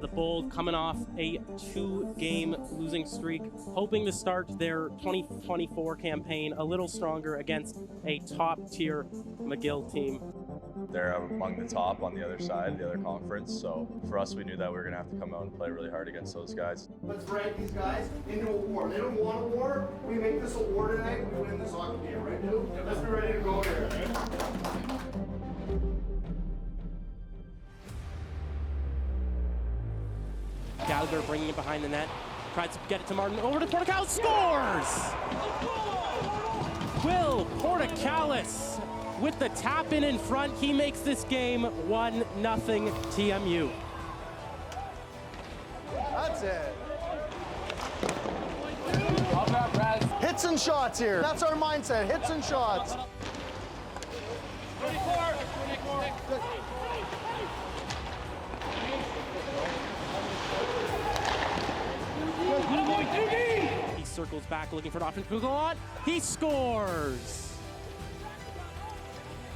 The Bold coming off a 2-game losing streak, hoping to start their 2024 campaign a little stronger against a top-tier McGill team. They're among the top on the other side, the other conference, so for us, we knew that we were going to have to come out and play really hard against those guys. Let's rank these guys into a war. They don't want a war. We make this a war tonight, we win this hockey game, right, Duke? Let's be ready to go here. Gallagher bringing it behind the net, tries to get it to Martin, over to Portacalis, scores! Will Portacalis with the tap in front, he makes this game 1-0 TMU. That's it. How about Brad? Hits and shots here. That's our mindset, hits and shots. 24. He circles back looking for an offense. Gallant, he scores!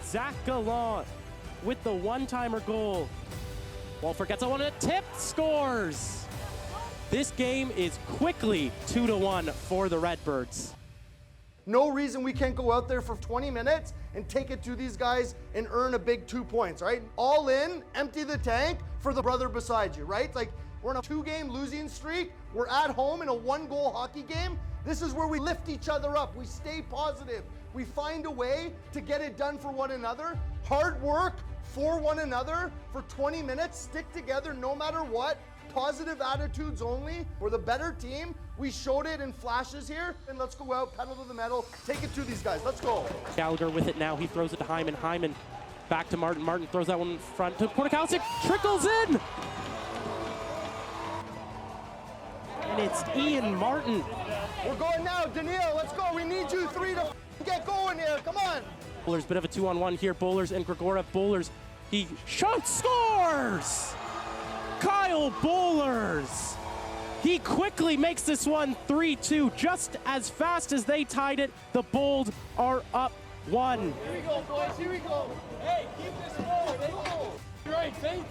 Zach Gallant with the one-timer goal. Walford gets a one, and a tip, scores! This game is quickly 2-1 for the Redbirds. No reason we can't go out there for 20 minutes and take it to these guys and earn a big 2 points, right? All in, empty the tank for the brother beside you, right? Like, we're in a 2-game losing streak. We're at home in a 1-goal hockey game. This is where we lift each other up. We stay positive. We find a way to get it done for one another. Hard work for one another for 20 minutes. Stick together no matter what. Positive attitudes only. We're the better team. We showed it in flashes here. And let's go out, pedal to the metal, take it to these guys. Let's go. Gallagher with it now. He throws it to Hyman. Hyman back to Martin. Martin throws that one in front to Portacalis. It trickles in. And it's Ian Martin. We're going now, Daniil. Let's go. We need you three to get going here. Come on. Bowlers, bit of a 2-on-1 here. Bowlers and Gregora. Bowlers, he shoots, scores! Kyle Bowlers. He quickly makes this one 3-2. Just as fast as they tied it, the Bold are up 1. Here we go, boys. Here we go. Hey, keep this forward. Let's go. Right, Faith.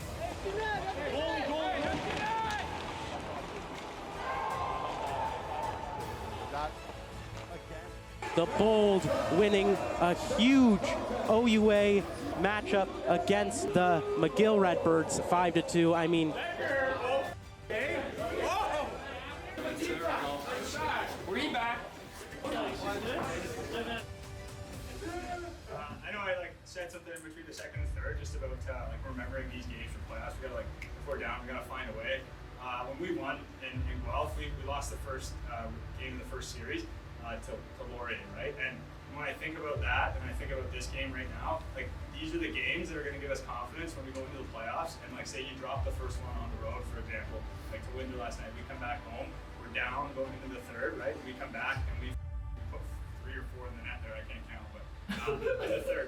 The Bold winning a huge OUA matchup against the McGill Redbirds, 5-2. I mean, I know I said something in between the second and third just about remembering these games for playoffs. We gotta if we're down, we gotta find a way. When we won in Guelph, we lost the first game in the first series to Laurier, right? And when I think about that and I think about this game right now, these are the games that are going to give us confidence when we go into the playoffs. And say you drop the first one on the road, for example, to Windsor last night, we come back home, we're down going into the third, right? We come back and we put 3 or 4 in the net there. I can't count, but in the third,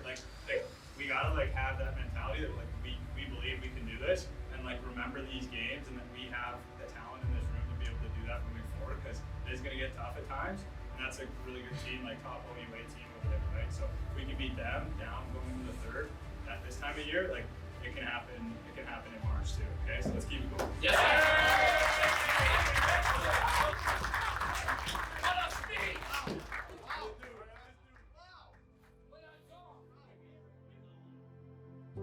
we gotta have that mentality that we believe we can do this and remember these games and that we have the talent in this room to be able to do that moving forward, because it is going to get tough at times. And that's a really good team, top OUA team over there, right? So if we can beat them down going into the third at this time of year, it can happen. It can happen in March too. Okay, so let's keep it going. Yes,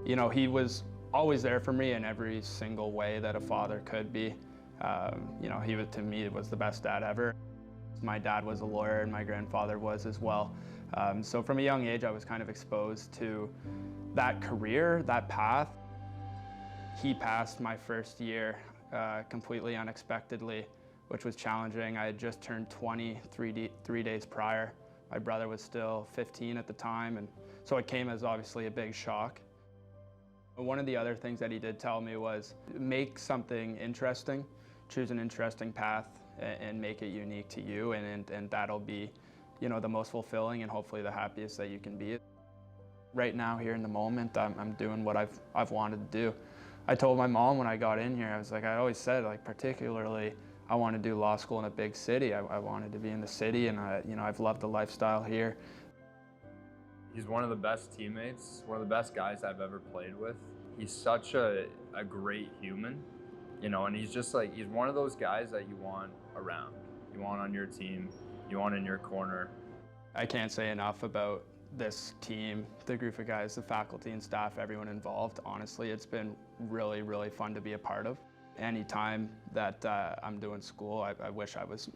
You know, he was always there for me in every single way that a father could be. You know, he was, to me, was the best dad ever. My dad was a lawyer and my grandfather was as well. So from a young age, I was kind of exposed to that career, that path. He passed my first year completely unexpectedly, which was challenging. I had just turned 20 3 days prior. My brother was still 15 at the time, and so it came as obviously a big shock. One of the other things that he did tell me was make something interesting, choose an interesting path, and make it unique to you, and that'll be, you know, the most fulfilling and hopefully the happiest that you can be. Right now, here in the moment, I'm doing what I've wanted to do. I told my mom when I got in here, I was I always said, particularly, I want to do law school in a big city. I wanted to be in the city, and you know, I've loved the lifestyle here. He's one of the best teammates, one of the best guys I've ever played with. He's such a great human. you know, and he's just like, he's one of those guys that you want around, you want on your team, you want in your corner. I can't say enough about this team, the group of guys, the faculty and staff, everyone involved. Honestly, it's been really, really fun to be a part of. Anytime that I'm doing school, I wish I was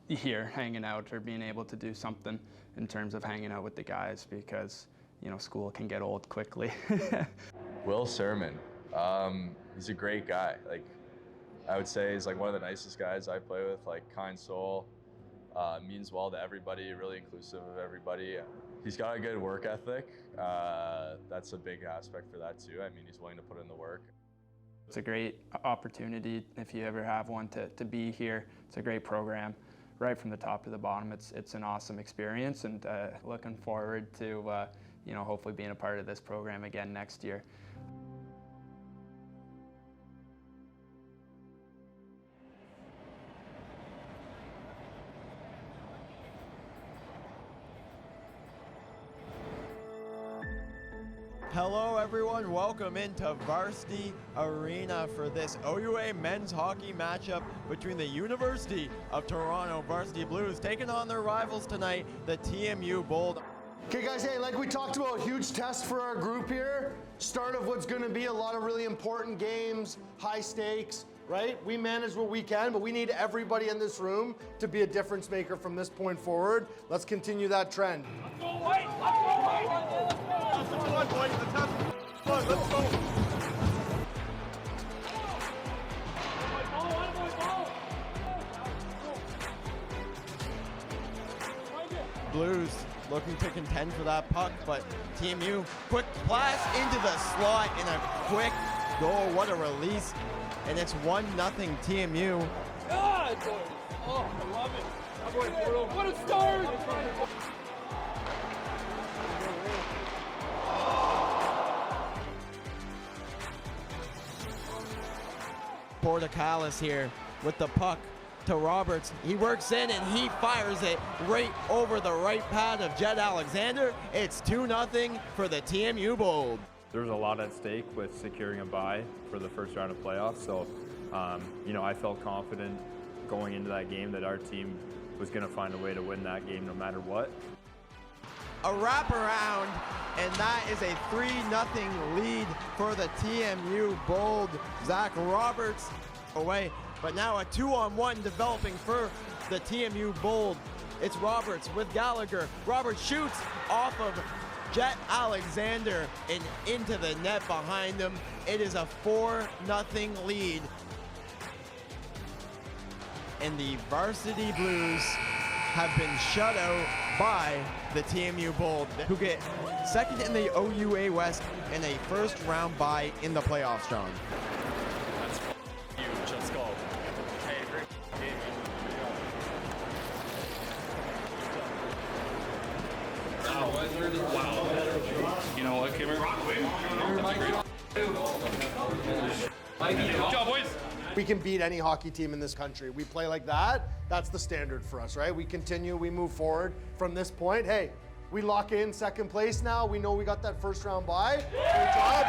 here hanging out or being able to do something in terms of hanging out with the guys, because, you know, school can get old quickly. Will Sirman, he's a great guy. Like, I would say he's like one of the nicest guys I play with, like kind soul, means well to everybody, really inclusive of everybody. He's got a good work ethic. That's a big aspect for that too. I mean, he's willing to put in the work. It's a great opportunity, if you ever have one, to be here. It's a great program, right from the top to the bottom. It's an awesome experience, and looking forward to you know, hopefully being a part of this program again next year. Hello everyone, welcome into Varsity Arena for this OUA men's hockey matchup between the University of Toronto Varsity Blues taking on their rivals tonight, the TMU Bold. Okay guys, hey, like we talked about, huge test for our group here. Start of what's gonna be a lot of really important games, high stakes, right? We manage what we can, but we need everybody in this room to be a difference maker from this point forward. Let's continue that trend. Let's go, White! Let's go, White! That's the one, boys. The test. Let's go. Blues looking to contend for that puck, but TMU, quick blast into the slot and a quick goal. What a release. And it's 1-0 TMU. God, boys. Oh, I love it. What a start. Portocalis here with the puck to Roberts. He works in and he fires it right over the right pad of Jed Alexander. It's 2-0 for the TMU Bold. There was a lot at stake with securing a bye for the first round of playoffs, so you know, I felt confident going into that game that our team was going to find a way to win that game no matter what. A wraparound, and that is a 3-0 lead for the TMU Bold. Zach Roberts away, but now a 2-on-1 developing for the TMU Bold. It's Roberts with Gallagher. Roberts shoots off of Jet Alexander and into the net behind him. It is a 4-0 lead. And the Varsity Blues have been shut out by the TMU Bold, who get second in the OUA West and a first round bye in the playoffs, John. That's huge. Let's go. Hey, great game. Wow. You know what, Kimmer? Good job, boys. We can beat any hockey team in this country. We play like that. That's the standard for us, right? We continue, we move forward from this point. Hey, we lock in second place now. We know we got that first round bye. Great job.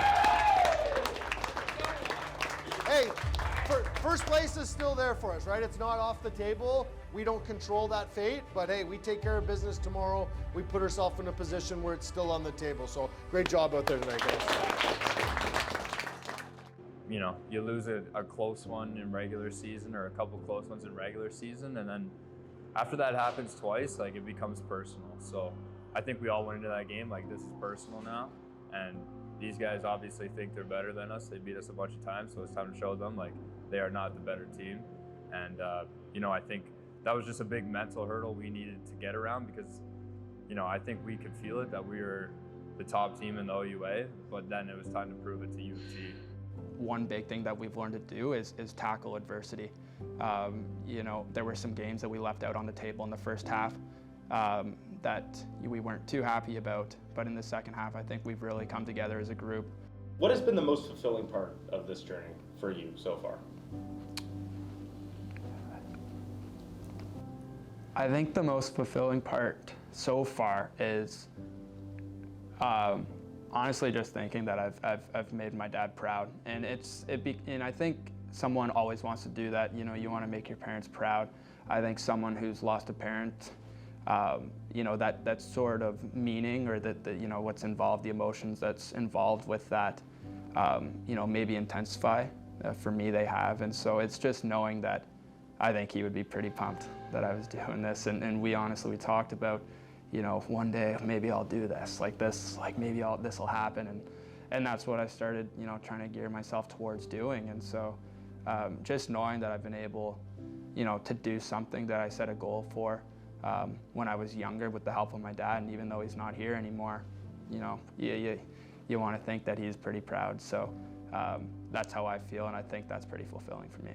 Hey, first place is still there for us, right? It's not off the table. We don't control that fate, but hey, we take care of business tomorrow. We put ourselves in a position where it's still on the table. So great job out there tonight, guys. You know, you lose a close one in regular season or a couple close ones in regular season, and then after that happens twice, like, it becomes personal. So I think we all went into that game like, this is personal now, and these guys obviously think they're better than us. They beat us a bunch of times, so it's time to show them like they are not the better team. And you know, I think that was just a big mental hurdle we needed to get around, because you know, I think we could feel it that we were the top team in the OUA, but then it was time to prove it to U of T. One big thing that we've learned to do is tackle adversity. You know, there were some games that we left out on the table in the first half that we weren't too happy about, but in the second half, I think we've really come together as a group. What has been the most fulfilling part of this journey for you so far? I think the most fulfilling part so far is honestly just thinking that I've made my dad proud, and and I think someone always wants to do that. You know, you want to make your parents proud. I think someone who's lost a parent, you know, that sort of meaning, or that you know, what's involved, the emotions that's involved with that, you know, maybe intensify. For me, they have. And so it's just knowing that I think he would be pretty pumped that I was doing this. And we honestly, we talked about, you know, one day maybe I'll do this, like maybe this will happen. And that's what I started, you know, trying to gear myself towards doing. And so just knowing that I've been able, you know, to do something that I set a goal for when I was younger with the help of my dad, and even though he's not here anymore, you know, you want to think that he's pretty proud. So that's how I feel, and I think that's pretty fulfilling for me.